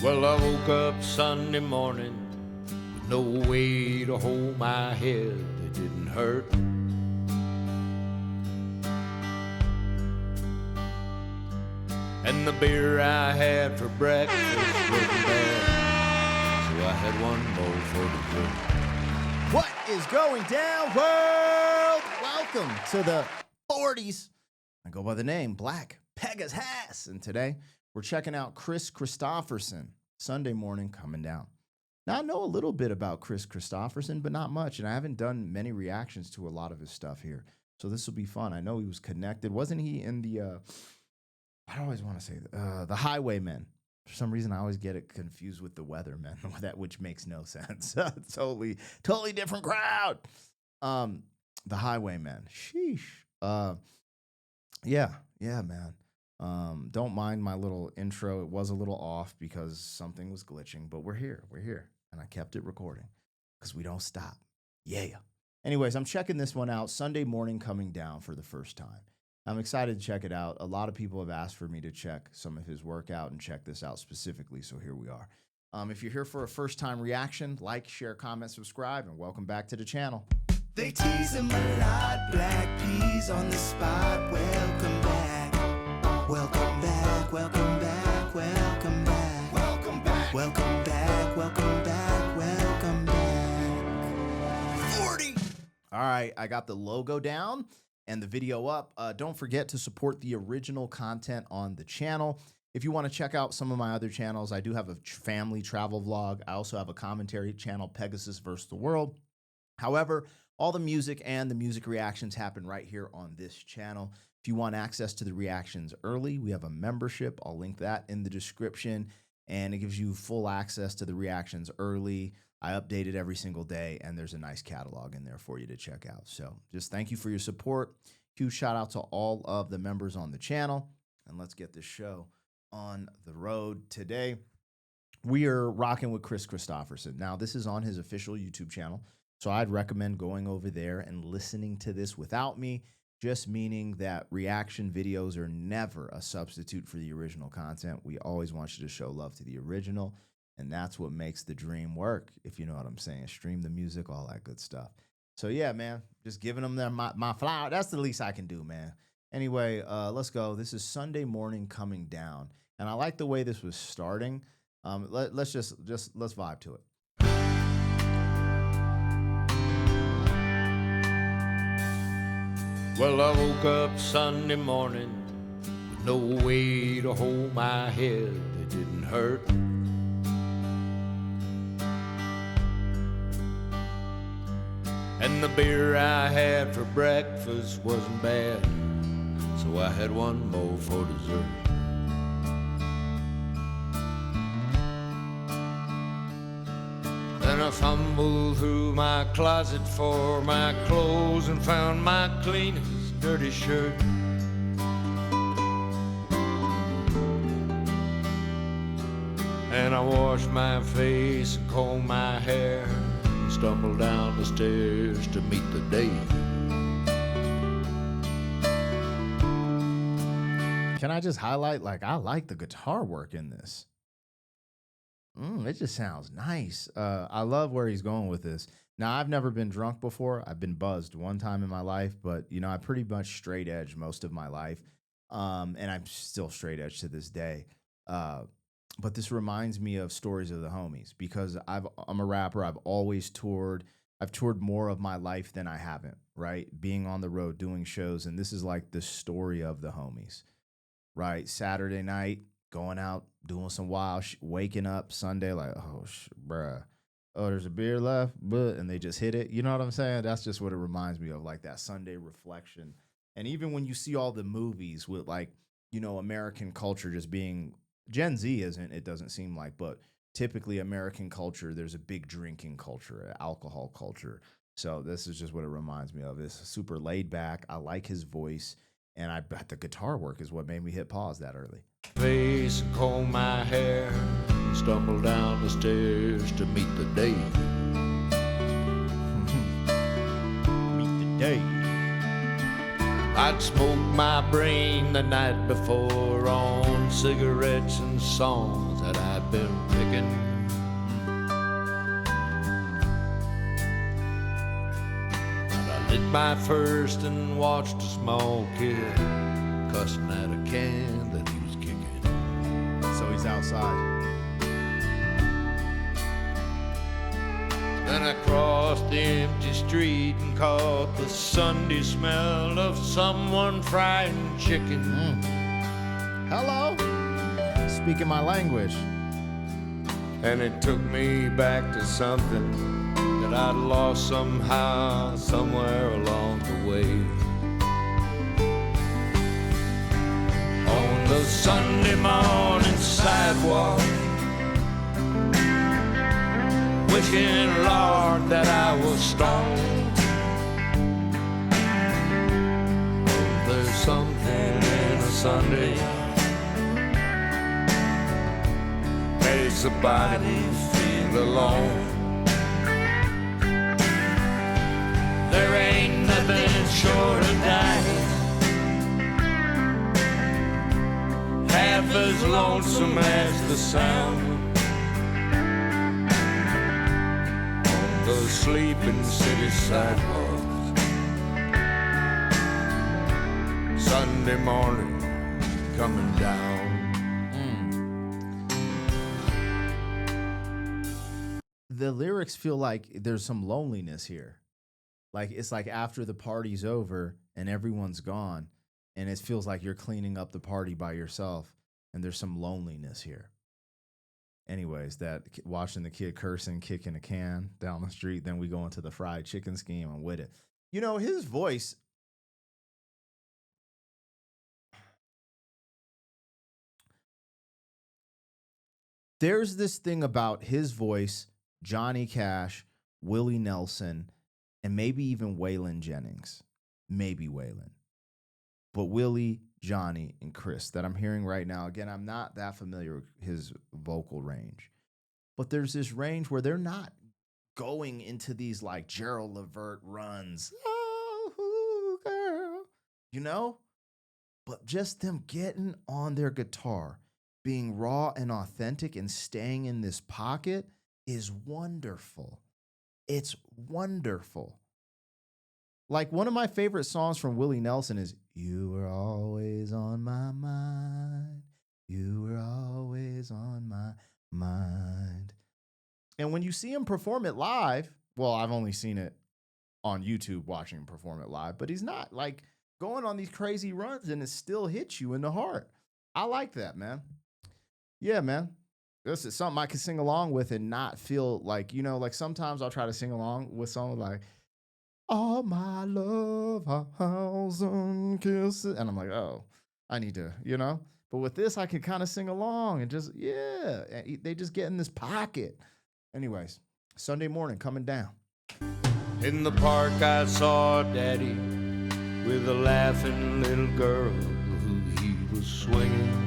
Well, I woke up Sunday morning with no way to hold my head. It didn't hurt. And the beer I had for breakfast wasn't bad, so I had one more for dessert. What is going down, world? Welcome to the 40s. I go by the name Black Pegasus, and today we're checking out Kris Kristofferson, Sunday morning coming down. Now, I know a little bit about Kris Kristofferson, but not much, and I haven't done many reactions to a lot of his stuff here, so this will be fun. I know he was connected. Wasn't he in the, I always want to say the Highwaymen. For some reason, I always get it confused with the Weathermen, which makes no sense. Totally different crowd. The Highwaymen. Sheesh. Yeah, man. Don't mind my little intro. It was a little off because something was glitching, but we're here, and I kept it recording because we don't stop. Yeah. Anyways, I'm checking this one out. Sunday morning coming down for the first time. I'm excited to check it out. A lot of people have asked for me to check some of his work out and check this out specifically, so here we are. If you're here for a first-time reaction, like, share, comment, subscribe, and welcome back to the channel. They tease him a lot, black peas on the spot. Welcome back, welcome back, welcome back, welcome back, welcome back, welcome back, welcome back, welcome back. 40. All right, I got the logo down and the video up. Don't forget to support the original content on the channel. If you want to check out some of my other channels, I do have a family travel vlog. I also have a commentary channel, Pegasus versus the World. However, all the music and the music reactions happen right here on this channel. If you want access to the reactions early, we have a membership. I'll link that in the description, and it gives you full access to the reactions early. I update it every single day, and there's a nice catalog in there for you to check out. So just thank you for your support. Huge shout out to all of the members on the channel, and let's get this show on the road. Today, we are rocking with Kris Kristofferson. Now, this is on his official YouTube channel, so I'd recommend going over there and listening to this without me, just meaning that reaction videos are never a substitute for the original content. We always want you to show love to the original, and that's what makes the dream work, if you know what I'm saying. Stream the music, all that good stuff. So yeah, man, just giving them my flower. That's the least I can do, man. Anyway, let's go. This is Sunday morning coming down, and I like the way this was starting. Let's vibe to it. Well, I woke up Sunday morning with no way to hold my head. It didn't hurt. And the beer I had for breakfast wasn't bad, so I had one more for dessert. Then I fumbled through my closet for my clothes and found my cleanest dirty shirt. And I washed my face and combed my hair, stumbled down the stairs to meet the day. Can I just highlight, I like the guitar work in this. It just sounds nice. I love where he's going with this. Now, I've never been drunk before. I've been buzzed one time in my life, but, I pretty much straight edge most of my life. And I'm still straight edge to this day. But this reminds me of Stories of the Homies because I'm a rapper. I've always toured. I've toured more of my life than I haven't, right? Being on the road, doing shows. And this is like the story of the homies, right? Saturday night, going out, doing some wild waking up Sunday, like, oh, bruh. Oh, there's a beer left, and they just hit it. You know what I'm saying? That's just what it reminds me of, like that Sunday reflection. And even when you see all the movies with American culture just being, Gen Z isn't, it doesn't seem like, but typically American culture, there's a big drinking culture, alcohol culture. So this is just what it reminds me of. It's super laid back. I like his voice, and I bet the guitar work is what made me hit pause that early. Face and comb my hair, stumble down the stairs to meet the day. Meet the day. I'd smoked my brain the night before on cigarettes and songs that I'd been chicken. And I lit my first and watched a small kid cussing at a can that he was kicking. So he's outside. Then I crossed the empty street and caught the Sunday smell of someone frying chicken. Hello. Speaking my language. And it took me back to something that I'd lost somehow, somewhere along the way. On the Sunday morning sidewalk, wishing, Lord, that I was stoned. Oh, there's something in a Sunday makes a body feel alone. There ain't nothing short of dying half as lonesome as the sound the sleeping city sidewalks. Sunday morning coming down. The lyrics feel like there's some loneliness here. Like it's like after the party's over and everyone's gone, and it feels like you're cleaning up the party by yourself, and there's some loneliness here. Anyways, that watching the kid cursing, kicking a can down the street, then we go into the fried chicken scheme. I'm with it. You know, his voice. There's this thing about his voice, Johnny Cash, Willie Nelson, and maybe even Waylon Jennings. Maybe Waylon. But Willie, Johnny, and Kris that I'm hearing right now. Again, I'm not that familiar with his vocal range. But there's this range where they're not going into these like Gerald Levert runs. Oh, girl. You know? But just them getting on their guitar, being raw and authentic and staying in this pocket is wonderful. It's wonderful. Like one of my favorite songs from Willie Nelson is You Were Always on My Mind. You were always on my mind. And when you see him perform it live, well, I've only seen it on YouTube watching him perform it live, but he's not like going on these crazy runs and it still hits you in the heart. I like that, man. Yeah, man. This is something I can sing along with and not feel like, you know, like sometimes I'll try to sing along with someone like, all my love, 1,000 kisses. And I'm like, oh, I need to, you know? But with this, I can kind of sing along and just, yeah. They just get in this pocket. Anyways, Sunday morning coming down. In the park I saw Daddy with a laughing little girl who he was swinging.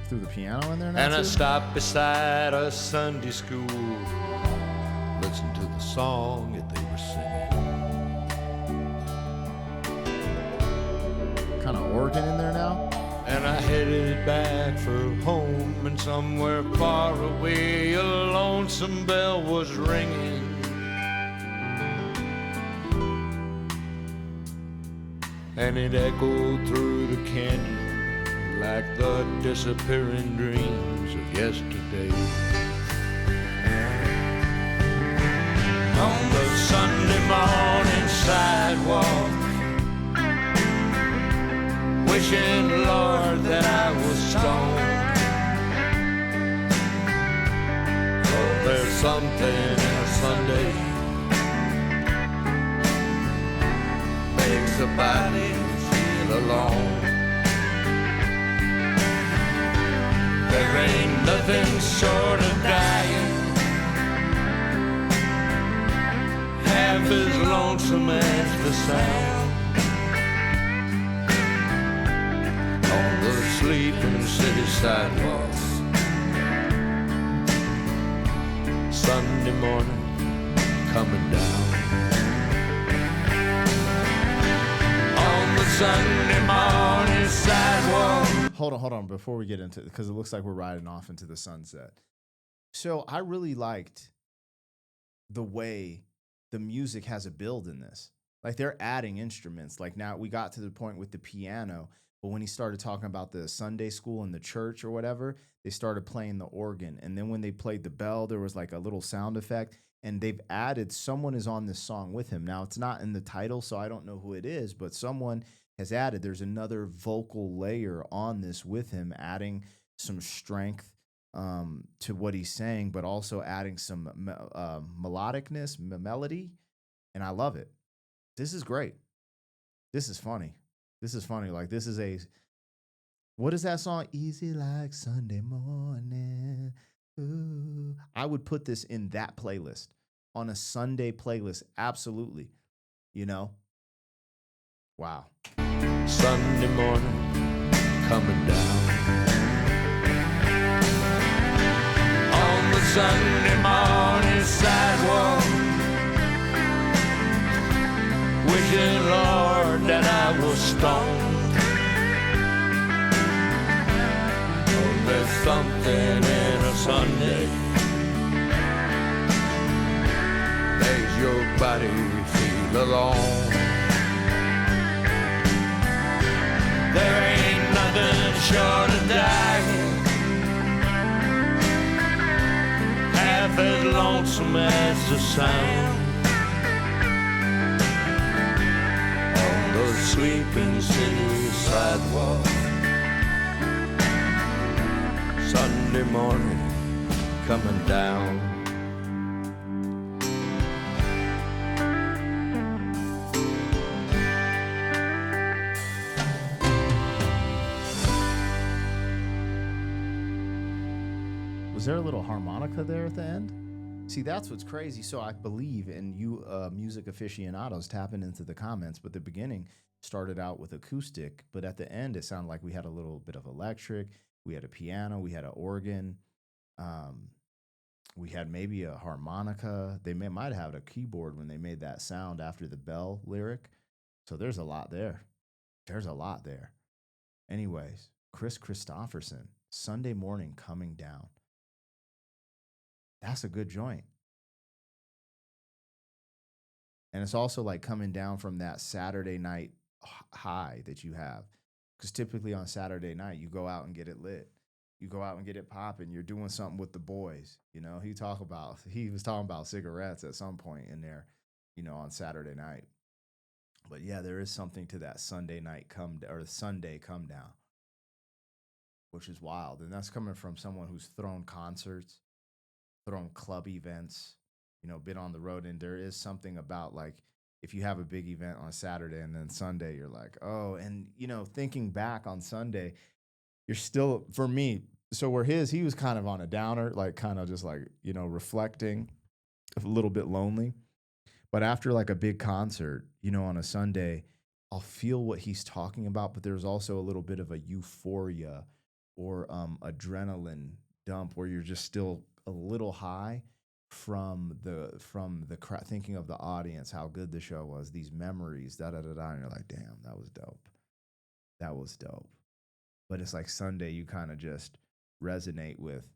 Threw the piano in there now, And I too? stopped beside a Sunday school, listened to the song that they were singing. Kind of organ in there now? And I headed back for home, and somewhere far away a lonesome bell was ringing. And it echoed through the canyon like the disappearing dreams of yesterday. On the Sunday morning sidewalk, wishing, Lord, that I was stoned. Oh, there's something in a Sunday makes a body feel alone. There ain't nothing short of dying half as lonesome as the sound on the sleeping city sidewalks. Sunday morning coming down. On the Sunday morning sidewalk, hold on, before we get into it, because it looks like we're riding off into the sunset. So I really liked the way the music has a build in this. Like they're adding instruments. Like now we got to the point with the piano, but when he started talking about the Sunday school and the church or whatever, they started playing the organ. And then when they played the bell, there was like a little sound effect. And they've added someone is on this song with him. Now it's not in the title, so I don't know who it is, but someone has added. There's another vocal layer on this with him, adding some strength to what he's saying, but also adding some melodicness, melody. And I love it. This is great. This is funny. This is funny. Like this is what is that song? Easy like Sunday morning. Ooh. I would put this in that playlist on a Sunday playlist. Absolutely. You know? Wow. Sunday morning coming down. On the Sunday morning sidewalk, wishing, Lord, that I was stoned. Oh, there's something in a Sunday, makes your body feel alone. There ain't nothing short of dying, half as lonesome as the sound on the sleeping city sidewalk. Sunday morning coming down. Was there a little harmonica there at the end? See, that's what's crazy. So I believe, and you music aficionados tapping into the comments, but the beginning started out with acoustic, but at the end it sounded like we had a little bit of electric. We had a piano, we had an organ, we had maybe a harmonica. They might have a keyboard when they made that sound after the bell lyric. So there's a lot there. There's a lot there. Anyways, Kris Kristofferson, Sunday morning coming down. That's a good joint. And it's also like coming down from that Saturday night high that you have. Because typically on Saturday night, you go out and get it lit. You go out and get it popping. You're doing something with the boys. You know, he was talking about cigarettes at some point in there, you know, on Saturday night. But yeah, there is something to that Sunday come down, which is wild. And that's coming from someone who's thrown concerts, thrown club events, you know, been on the road. And there is something about like, if you have a big event on Saturday and then Sunday, you're like, oh, and you know, thinking back on Sunday, you're still, for me, so where he was kind of on a downer, like kind of just like, you know, reflecting, a little bit lonely. But after like a big concert, you know, on a Sunday, I'll feel what he's talking about, but there's also a little bit of a euphoria or adrenaline dump where you're just still a little high from the thinking of the audience, how good the show was, these memories, and you're like, damn, that was dope. That was dope. But it's like Sunday, you kind of just resonate with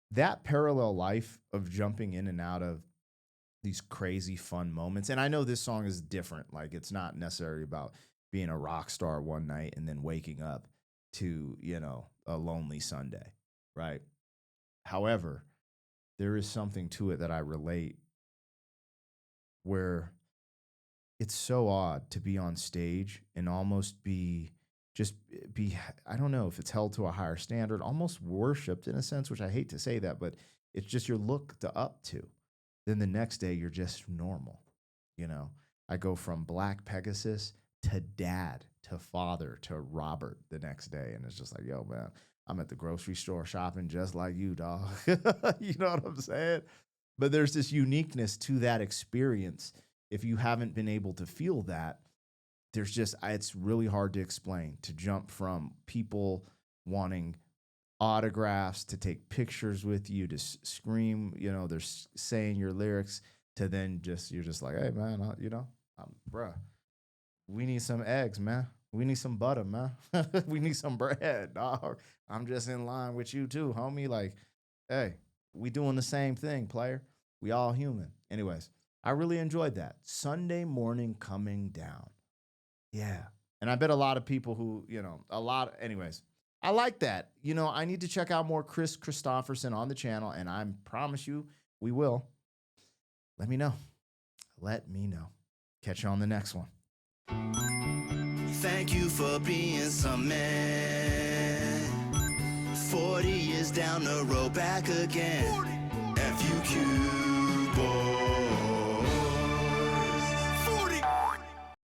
that parallel life of jumping in and out of these crazy fun moments. And I know this song is different. Like it's not necessarily about being a rock star one night and then waking up to, you know, a lonely Sunday, right? However, there is something to it that I relate where it's so odd to be on stage and almost be, I don't know if it's held to a higher standard, almost worshipped in a sense, which I hate to say that, but it's just you're looked up to. Then the next day you're just normal. You know, I go from Black Pegasus to dad to father to Robert the next day. And it's just like, yo, man, I'm at the grocery store shopping just like you, dog. You know what I'm saying? But there's this uniqueness to that experience. If you haven't been able to feel that, it's really hard to explain, to jump from people wanting autographs to take pictures with you, to scream, you know, they're saying your lyrics, to then you're just like, hey, man, you know, bruh, we need some eggs, man. We need some butter, man. We need some bread, dog. I'm just in line with you too, homie. Like, hey, we doing the same thing, player. We all human. Anyways, I really enjoyed that. Sunday morning coming down. Yeah. And I bet a lot of people who, anyways, I like that. I need to check out more Kris Kristofferson on the channel, and I promise you we will. Let me know. Let me know. Catch you on the next one. Thank you for being some man. 40 years down the road, back again. FUQ.